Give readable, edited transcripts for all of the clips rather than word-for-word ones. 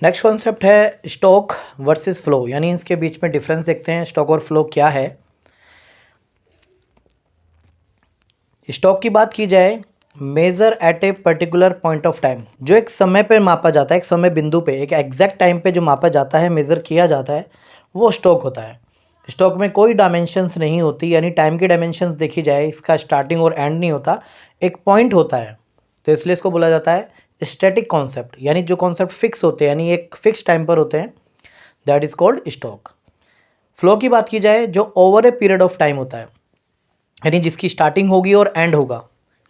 Next concept है stock versus flow, यानी इसके बीच में डिफरेंस देखते हैं। स्टॉक और फ्लो क्या है। स्टॉक की बात की जाए, major at a particular point of time, जो एक समय पे मापा जाता है, एक समय बिंदु पे, एक एग्जैक्ट टाइम पे जो मापा जाता है, मेज़र किया जाता है, वो स्टॉक होता है। स्टॉक में कोई डायमेंशंस नहीं होती, यानी टाइम की डायमेंशंस देखी जाए, इसका स्टार्टिंग और एंड नहीं होता, एक पॉइंट होता है। तो इसलिए इसको बोला जाता है स्टैटिक कॉन्सेप्ट, यानी जो कॉन्सेप्ट फिक्स होते हैं, यानी एक फिक्स टाइम पर होते हैं, that is called stock. Flow की बात की जाए, जो over a period of time होता है, यानी जिसकी स्टार्टिंग होगी और एंड होगा,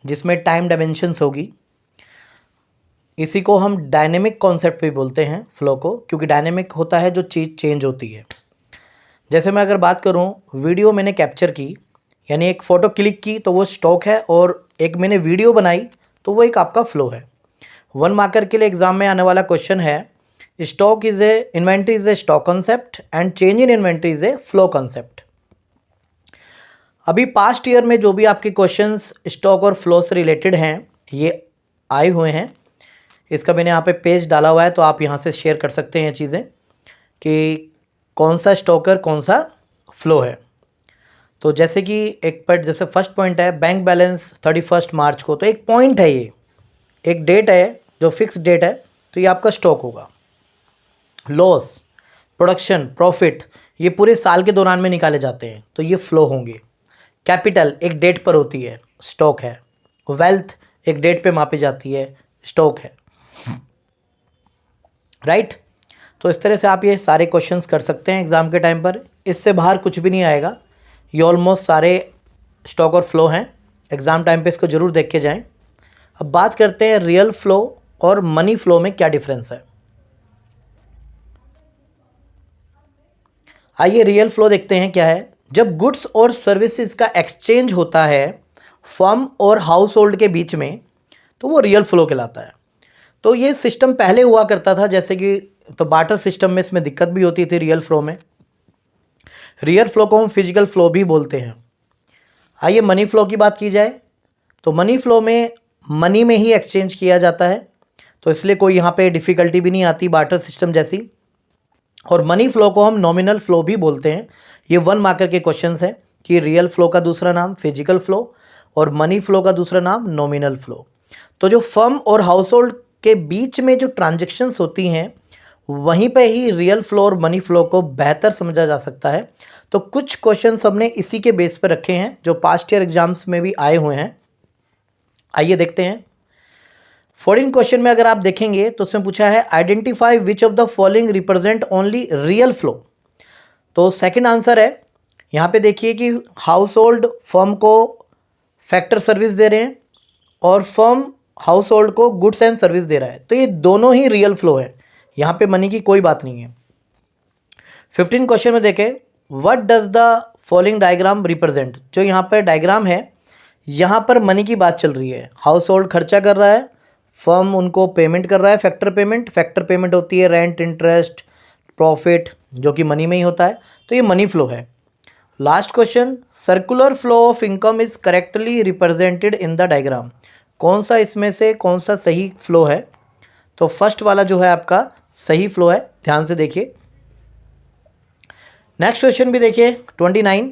जिसमें टाइम डायमेंशंस होगी, इसी को हम डायनेमिक कॉन्सेप्ट भी बोलते हैं फ्लो को, क्योंकि डायनेमिक होता है जो चीज़ चेंज होती है। जैसे मैं अगर बात करूं, वीडियो मैंने कैप्चर की, यानी एक फ़ोटो क्लिक की, तो वो स्टॉक है, और एक मैंने वीडियो बनाई तो वो एक आपका फ्लो है। 1 मार्कर के लिए एग्जाम में आने वाला क्वेश्चन है, stock is a inventory is a stock concept and change in inventory is a flow concept. अभी पास्ट ईयर में जो भी आपके क्वेश्चंस स्टॉक और फ्लो से रिलेटेड हैं, ये आए हुए हैं। इसका मैंने यहाँ पे पेज डाला हुआ है, तो आप यहाँ से शेयर कर सकते हैं चीज़ें कि कौन सा स्टॉकर कौन सा फ्लो है। तो जैसे कि एक पर जैसे फर्स्ट पॉइंट है बैंक बैलेंस 31 मार्च को, तो एक पॉइंट है, ये एक डेट है जो फिक्स डेट है, तो ये आपका स्टॉक होगा। लॉस, प्रोडक्शन, प्रॉफिट, ये पूरे साल के दौरान में निकाले जाते हैं, तो ये फ्लो होंगे। कैपिटल एक डेट पर होती है, स्टॉक है। वेल्थ एक डेट पे मापी जाती है, स्टॉक है। राइट। तो इस तरह से आप ये सारे क्वेश्चंस कर सकते हैं एग्जाम के टाइम पर, इससे बाहर कुछ भी नहीं आएगा। ये ऑलमोस्ट सारे स्टॉक और फ्लो हैं, एग्जाम टाइम पे इसको जरूर देख के जाएं। अब बात करते हैं रियल फ्लो और मनी फ्लो में क्या डिफरेंस है। आइए रियल फ्लो देखते हैं क्या है। जब गुड्स और सर्विसेज का एक्सचेंज होता है फर्म और हाउस होल्ड के बीच में, तो वो रियल फ्लो कहलाता है। तो ये सिस्टम पहले हुआ करता था, जैसे कि तो बार्टर सिस्टम में इसमें दिक्कत भी होती थी रियल फ्लो में। रियल फ्लो को हम फिजिकल फ्लो भी बोलते हैं। आइए मनी फ्लो की बात की जाए, तो मनी फ्लो में मनी में ही एक्सचेंज किया जाता है, तो इसलिए कोई यहाँ पे डिफ़िकल्टी भी नहीं आती बार्टर सिस्टम जैसी। और मनी फ्लो को हम नॉमिनल फ्लो भी बोलते हैं। ये 1 मार्कर के क्वेश्चंस हैं कि रियल फ्लो का दूसरा नाम फिजिकल फ्लो और मनी फ्लो का दूसरा नाम नॉमिनल फ्लो। तो जो फर्म और हाउस होल्ड के बीच में जो ट्रांजेक्शन्स होती हैं, वहीं पे ही रियल फ्लो और मनी फ्लो को बेहतर समझा जा सकता है। तो कुछ क्वेश्चंस हमने इसी के बेस पर रखे हैं, जो पास्ट ईयर एग्जाम्स में भी आए हुए हैं। आइए देखते हैं। 14 क्वेश्चन में अगर आप देखेंगे तो उसमें पूछा है identify which of the following represent only real flow. तो सेकंड आंसर है, यहाँ पे देखिए कि हाउस होल्ड फर्म को फैक्टर सर्विस दे रहे हैं और फर्म हाउस होल्ड को गुड्स एंड सर्विस दे रहा है, तो ये दोनों ही रियल फ्लो है, यहाँ पे मनी की कोई बात नहीं है। 15 क्वेश्चन में देखें, what does the following diagram represent. जो यहाँ पर डायग्राम है, यहाँ पर मनी की बात चल रही है। हाउस होल्ड खर्चा कर रहा है, फर्म उनको पेमेंट कर रहा है, फैक्टर पेमेंट होती है रेंट, इंटरेस्ट, प्रॉफिट, जो कि मनी में ही होता है, तो ये मनी फ्लो है। Last question, circular flow of income is correctly represented in the diagram. कौन सा इसमें से कौन सा सही फ्लो है। तो फर्स्ट वाला जो है आपका सही फ्लो है, ध्यान से देखिए। नेक्स्ट क्वेश्चन भी देखिए 29,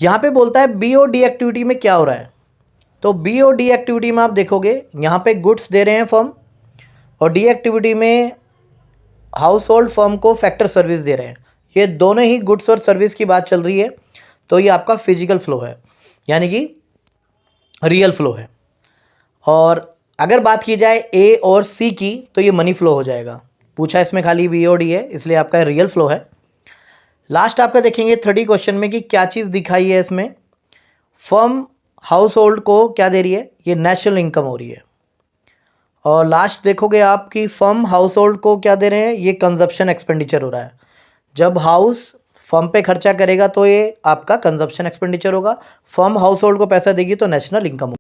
यहाँ पे बोलता है बीओडी एक्टिविटी में क्या हो रहा है। तो बीओडी एक्टिविटी में आप देखोगे यहाँ पे गुड्स दे रहे हैं फर्म, और डी एक्टिविटी में हाउस होल्ड फर्म को फैक्टर सर्विस दे रहे हैं। ये दोनों ही गुड्स और सर्विस की बात चल रही है, तो ये आपका फिजिकल फ्लो है, यानी कि रियल फ्लो है। और अगर बात की जाए ए और सी की, तो ये मनी फ्लो हो जाएगा। पूछा इसमें खाली बीओडी है, इसलिए आपका रियल फ्लो है। लास्ट आपका देखेंगे 30 क्वेश्चन में कि क्या चीज़ दिखाई है इसमें। फर्म हाउस होल्ड को क्या दे रही है, ये नेशनल इनकम हो रही है। और लास्ट देखोगे आप कि फर्म हाउस होल्ड को क्या दे रहे हैं, ये कंजप्शन एक्सपेंडिचर हो रहा है। जब हाउस फर्म पे खर्चा करेगा तो ये आपका कंजप्शन एक्सपेंडिचर होगा, फर्म हाउस होल्ड को पैसा देगी तो नेशनल इनकम होगा।